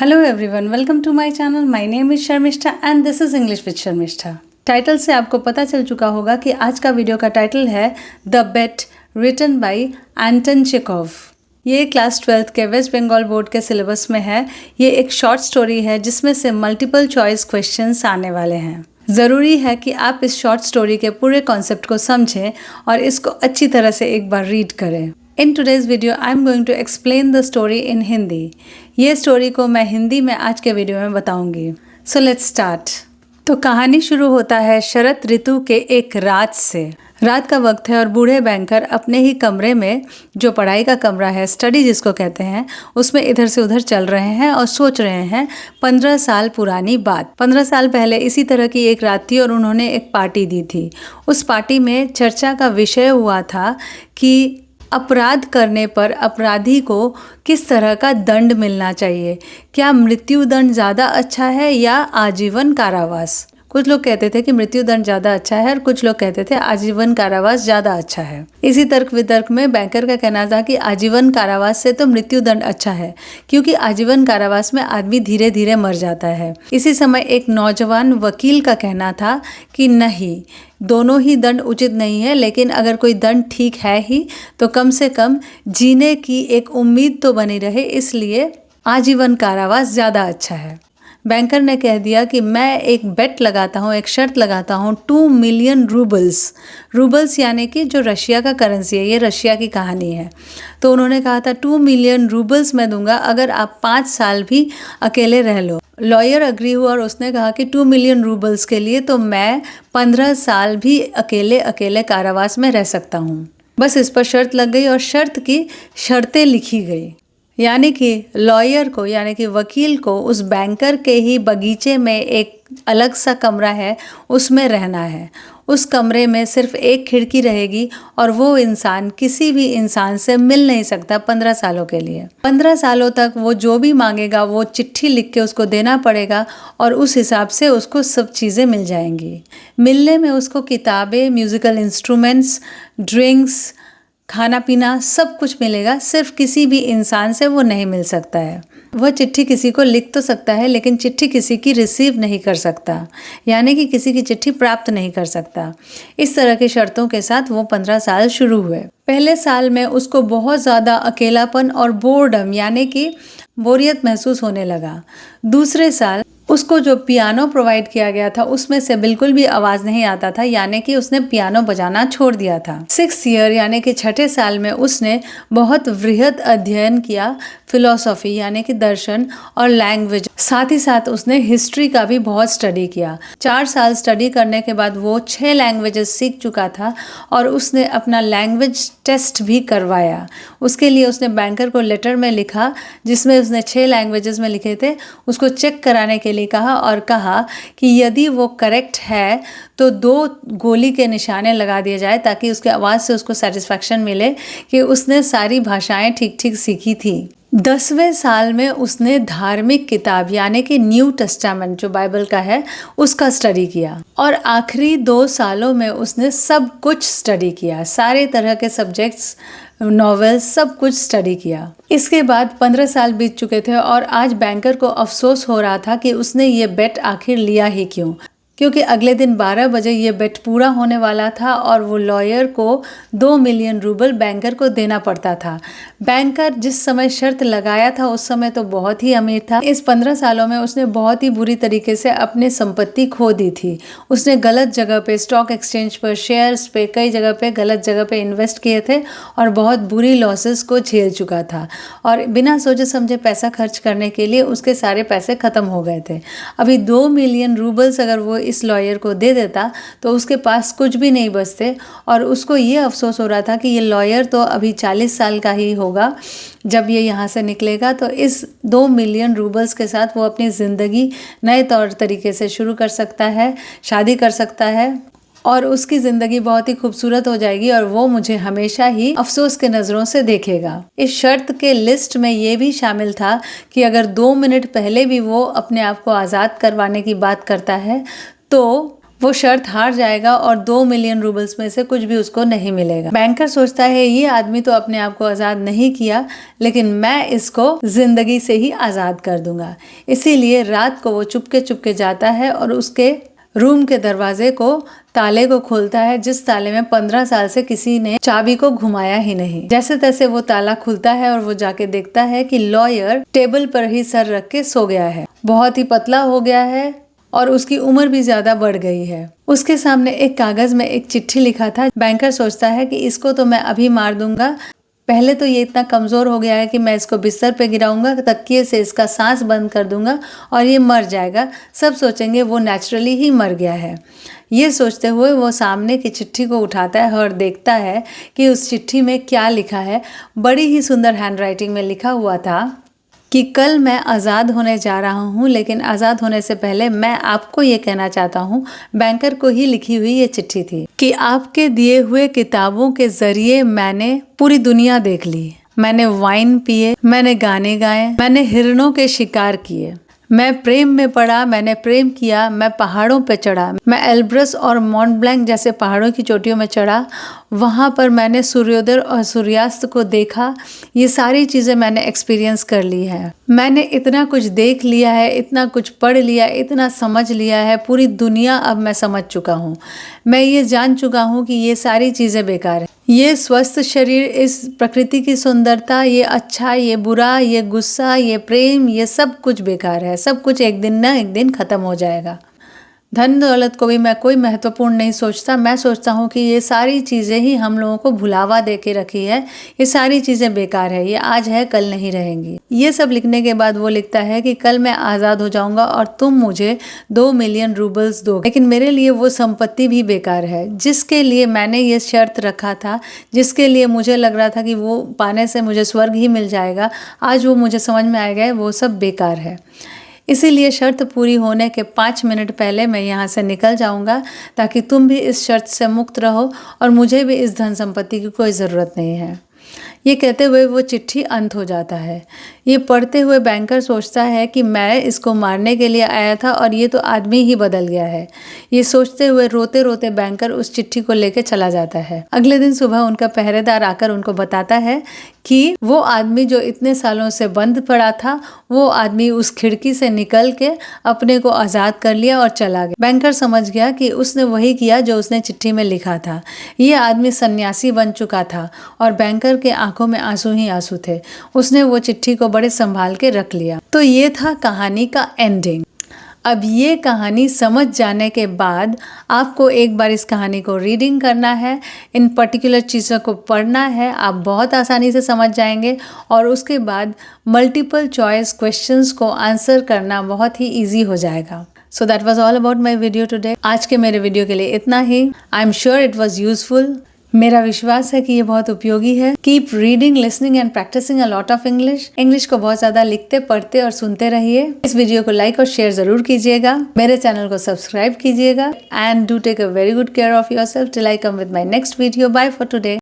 Hello everyone, welcome to my channel. My name is Sharmishtha and this is English with Sharmishtha. Title से आपको पता चल चुका होगा कि आज का वीडियो का टाइटल है the bet, written by Anton Chekhov. ये क्लास 12th के वेस्ट बंगाल बोर्ड के सिलेबस में है। ये एक शॉर्ट स्टोरी है जिसमें से मल्टीपल चॉइस क्वेश्चंस आने वाले हैं। ज़रूरी है कि आप इस शॉर्ट स्टोरी के पूरे कॉन्सेप्ट को समझें और इसको अच्छी तरह से एक बार रीड करें। In today's video I am going to explain the story in Hindi. ये स्टोरी को मैं हिंदी में आज के वीडियो में बताऊंगी। So let's start. तो कहानी शुरू होता है शरद ऋतु के एक रात से। रात का वक्त है और बूढ़े बैंकर अपने ही कमरे में, जो पढ़ाई का कमरा है, स्टडी जिसको कहते हैं, उसमें इधर से उधर चल रहे हैं और सोच रहे हैं 15 साल पुरानी बात। 15 साल पहले इसी तरह की एक रात थी और उन्होंने एक पार्टी दी थी। उस पार्टी में चर्चा का विषय हुआ था कि अपराध करने पर अपराधी को किस तरह का दंड मिलना चाहिए। क्या मृत्यु दंड ज़्यादा अच्छा है या आजीवन कारावास? कुछ लोग कहते थे कि मृत्यु दंड ज़्यादा अच्छा है और कुछ लोग कहते थे आजीवन कारावास ज़्यादा अच्छा है। इसी तर्क वितर्क में बैंकर का कहना था कि आजीवन कारावास से तो मृत्यु दंड अच्छा है, क्योंकि आजीवन कारावास में आदमी धीरे धीरे मर जाता है। इसी समय एक नौजवान वकील का कहना था कि नहीं, दोनों ही दंड उचित नहीं है, लेकिन अगर कोई दंड ठीक है ही तो कम से कम जीने की एक उम्मीद तो बनी रहे, इसलिए आजीवन कारावास ज़्यादा अच्छा है। बैंकर ने कह दिया कि मैं एक बेट लगाता हूँ, एक शर्त लगाता हूँ 2 मिलियन रूबल्स। रूबल्स यानी कि जो रशिया का करेंसी है, ये रशिया की कहानी है। तो उन्होंने कहा था 2 मिलियन रूबल्स मैं दूंगा अगर आप 5 साल भी अकेले रह लो। लॉयर अग्री हुआ और उसने कहा कि 2 मिलियन रूबल्स के लिए तो मैं 15 साल भी अकेले अकेले कारावास में रह सकता हूँ। बस इस पर शर्त लग गई और शर्त की शर्तें लिखी गई। यानी कि लॉयर को, यानी कि वकील को, उस बैंकर के ही बगीचे में एक अलग सा कमरा है, उसमें रहना है। उस कमरे में सिर्फ एक खिड़की रहेगी और वो इंसान किसी भी इंसान से मिल नहीं सकता 15 सालों के लिए। 15 सालों तक वो जो भी मांगेगा वो चिट्ठी लिख के उसको देना पड़ेगा और उस हिसाब से उसको सब चीज़ें मिल जाएंगी। मिलने में उसको किताबें, म्यूज़िकल इंस्ट्रूमेंट्स, ड्रिंक्स, खाना पीना सब कुछ मिलेगा। सिर्फ किसी भी इंसान से वो नहीं मिल सकता है। वह चिट्ठी किसी को लिख तो सकता है, लेकिन चिट्ठी किसी की रिसीव नहीं कर सकता, यानी कि किसी की चिट्ठी प्राप्त नहीं कर सकता। इस तरह की शर्तों के साथ वो 15 साल शुरू हुए। पहले साल में उसको बहुत ज़्यादा अकेलापन और बोर्डम, यानी कि बोरियत महसूस होने लगा। दूसरे साल उसको जो पियानो प्रोवाइड किया गया था उसमें से बिल्कुल भी आवाज़ नहीं आता था, यानी कि उसने पियानो बजाना छोड़ दिया था। 6th ईयर यानी कि 6ठे साल में उसने बहुत वृहद अध्ययन किया, फिलॉसफी यानी कि दर्शन और लैंग्वेज, साथ ही साथ उसने हिस्ट्री का भी बहुत स्टडी किया। 4 साल स्टडी करने के बाद वो 6 लैंग्वेजेस सीख चुका था और उसने अपना लैंग्वेज टेस्ट भी करवाया। उसके लिए उसने बैंकर को लेटर में लिखा जिसमें उसने 6 लैंग्वेजेस में लिखे थे, उसको चेक कराने के लिए कहा और कहा कि यदि वो करेक्ट है तो 2 गोली के निशाने लगा दिए जाए, ताकि उसके आवाज़ से उसको सेटिस्फैक्शन मिले कि उसने सारी भाषाएं ठीक ठीक सीखी थी। 10वें साल में उसने धार्मिक किताब यानी कि न्यू टेस्टामेंट जो बाइबल का है उसका स्टडी किया और आखिरी 2 सालों में उसने सब कुछ स्टडी किया, सारे तरह के सब्जेक्ट्स, नॉवेल्स, सब कुछ स्टडी किया। इसके बाद 15 साल बीत चुके थे और आज बैंकर को अफसोस हो रहा था कि उसने ये बेट आखिर लिया ही क्यों, क्योंकि अगले दिन 12 बजे ये बेट पूरा होने वाला था और वो लॉयर को 2 मिलियन रूबल बैंकर को देना पड़ता था। बैंकर जिस समय शर्त लगाया था उस समय तो बहुत ही अमीर था। इस 15 सालों में उसने बहुत ही बुरी तरीके से अपनी संपत्ति खो दी थी। उसने गलत जगह पे, स्टॉक एक्सचेंज पर, शेयर्स पे, कई जगह पे गलत जगह पे इन्वेस्ट किए थे और बहुत बुरी लॉसेस को झेल चुका था और बिना सोचे समझे पैसा खर्च करने के लिए उसके सारे पैसे ख़त्म हो गए थे। अभी 2 मिलियन रूबल्स अगर वो इस लॉयर को दे देता तो उसके पास कुछ भी नहीं बचते और उसको ये अफसोस हो रहा था कि ये लॉयर तो अभी 40 साल का ही होगा जब ये यहाँ से निकलेगा। तो इस 2 मिलियन रूबल्स के साथ वो अपनी ज़िंदगी नए तौर तरीके से शुरू कर सकता है, शादी कर सकता है और उसकी ज़िंदगी बहुत ही खूबसूरत हो जाएगी और वो मुझे हमेशा ही अफसोस के नज़रों से देखेगा। इस शर्त के लिस्ट में ये भी शामिल था कि अगर 2 मिनट पहले भी वो अपने आप को आज़ाद करवाने की बात करता है तो वो शर्त हार जाएगा और 2 मिलियन रूबल्स में से कुछ भी उसको नहीं मिलेगा। बैंकर सोचता है ये आदमी तो अपने आप को आज़ाद नहीं किया, लेकिन मैं इसको जिंदगी से ही आज़ाद कर दूंगा। इसीलिए रात को वो चुपके चुपके जाता है और उसके रूम के दरवाजे को ताले को खोलता है, जिस ताले में 15 साल से किसी ने चाबी को घुमाया ही नहीं। जैसे तैसे वो ताला खुलता है और वो जाके देखता है कि लॉयर टेबल पर ही सर रख के सो गया है, बहुत ही पतला हो गया है और उसकी उम्र भी ज्यादा बढ़ गई है। उसके सामने एक कागज में एक चिट्ठी लिखा था। बैंकर सोचता है कि इसको तो मैं अभी मार दूंगा, पहले तो ये इतना कमज़ोर हो गया है कि मैं इसको बिस्तर पे गिराऊंगा, तकिए से इसका सांस बंद कर दूंगा और ये मर जाएगा। सब सोचेंगे वो नेचुरली ही मर गया है। ये सोचते हुए वो सामने की चिट्ठी को उठाता है और देखता है कि उस चिट्ठी में क्या लिखा है। बड़ी ही सुंदर हैंडराइटिंग में लिखा हुआ था कि कल मैं आज़ाद होने जा रहा हूँ, लेकिन आज़ाद होने से पहले मैं आपको ये कहना चाहता हूँ। बैंकर को ही लिखी हुई ये चिट्ठी थी कि आपके दिए हुए किताबों के जरिए मैंने पूरी दुनिया देख ली, मैंने वाइन पिए, मैंने गाने गाए, मैंने हिरणों के शिकार किए, मैं प्रेम में पड़ा, मैंने प्रेम किया, मैं पहाड़ों पे चढ़ा, मैं एल्ब्रस और मॉन्ट ब्लैंक जैसे पहाड़ों की चोटियों में चढ़ा, वहाँ पर मैंने सूर्योदय और सूर्यास्त को देखा। ये सारी चीज़ें मैंने एक्सपीरियंस कर ली है। मैंने इतना कुछ देख लिया है, इतना कुछ पढ़ लिया, इतना समझ लिया है, पूरी दुनिया अब मैं समझ चुका हूँ। मैं ये जान चुका हूँ कि ये सारी चीज़ें बेकार है। ये स्वस्थ शरीर, इस प्रकृति की सुंदरता, ये अच्छा, ये बुरा, ये गुस्सा, ये प्रेम, ये सब कुछ बेकार है। सब कुछ एक दिन ना एक दिन ख़त्म हो जाएगा। धन दौलत को भी मैं कोई महत्वपूर्ण नहीं सोचता। मैं सोचता हूँ कि ये सारी चीज़ें ही हम लोगों को भुलावा दे के रखी है। ये सारी चीज़ें बेकार है, ये आज है कल नहीं रहेंगी। ये सब लिखने के बाद वो लिखता है कि कल मैं आज़ाद हो जाऊंगा और तुम मुझे 2 मिलियन रूबल्स दो, लेकिन मेरे लिए वो संपत्ति भी बेकार है जिसके लिए मैंने ये शर्त रखा था, जिसके लिए मुझे लग रहा था कि वो पाने से मुझे स्वर्ग ही मिल जाएगा। आज वो मुझे समझ में आ गया वो सब बेकार है। इसीलिए शर्त पूरी होने के 5 मिनट पहले मैं यहाँ से निकल जाऊँगा, ताकि तुम भी इस शर्त से मुक्त रहो और मुझे भी इस धन संपत्ति की कोई ज़रूरत नहीं है। ये कहते हुए वो चिट्ठी अंत हो जाता है। ये पढ़ते हुए बैंकर सोचता है कि मैं इसको मारने के लिए आया था और ये तो आदमी ही बदल गया है। ये सोचते हुए रोते रोते बैंकर उस चिट्ठी को लेकर चला जाता है। अगले दिन सुबह उनका पहरेदार आकर उनको बताता है कि वो आदमी जो इतने सालों से बंद पड़ा था, वो आदमी उस खिड़की से निकल के अपने को आज़ाद कर लिया और चला गया। बैंकर समझ गया कि उसने वही किया जो उसने चिट्ठी में लिखा था। ये आदमी सन्यासी बन चुका था और बैंकर के आंखों में आंसू ही आंसू थे। उसने वो चिट्ठी को बड़े संभाल के रख लिया। तो ये था कहानी का एंडिंग। अब ये कहानी समझ जाने के बाद आपको एक बार इस कहानी को रीडिंग करना है, इन पर्टिकुलर चीज़ों को पढ़ना है, आप बहुत आसानी से समझ जाएंगे और उसके बाद मल्टीपल चॉइस क्वेश्चंस को आंसर करना बहुत ही ईजी हो जाएगा। So that was all about my video today. आज के मेरे वीडियो के लिए इतना ही। I am sure it was useful. मेरा विश्वास है कि ये बहुत उपयोगी है। Keep reading, listening and practising a lot of English. English को बहुत ज्यादा लिखते, पढ़ते और सुनते रहिए। इस वीडियो को लाइक और शेयर जरूर कीजिएगा। मेरे चैनल को सब्सक्राइब कीजिएगा and do take a very good care of yourself till I come with my next video. Bye for today.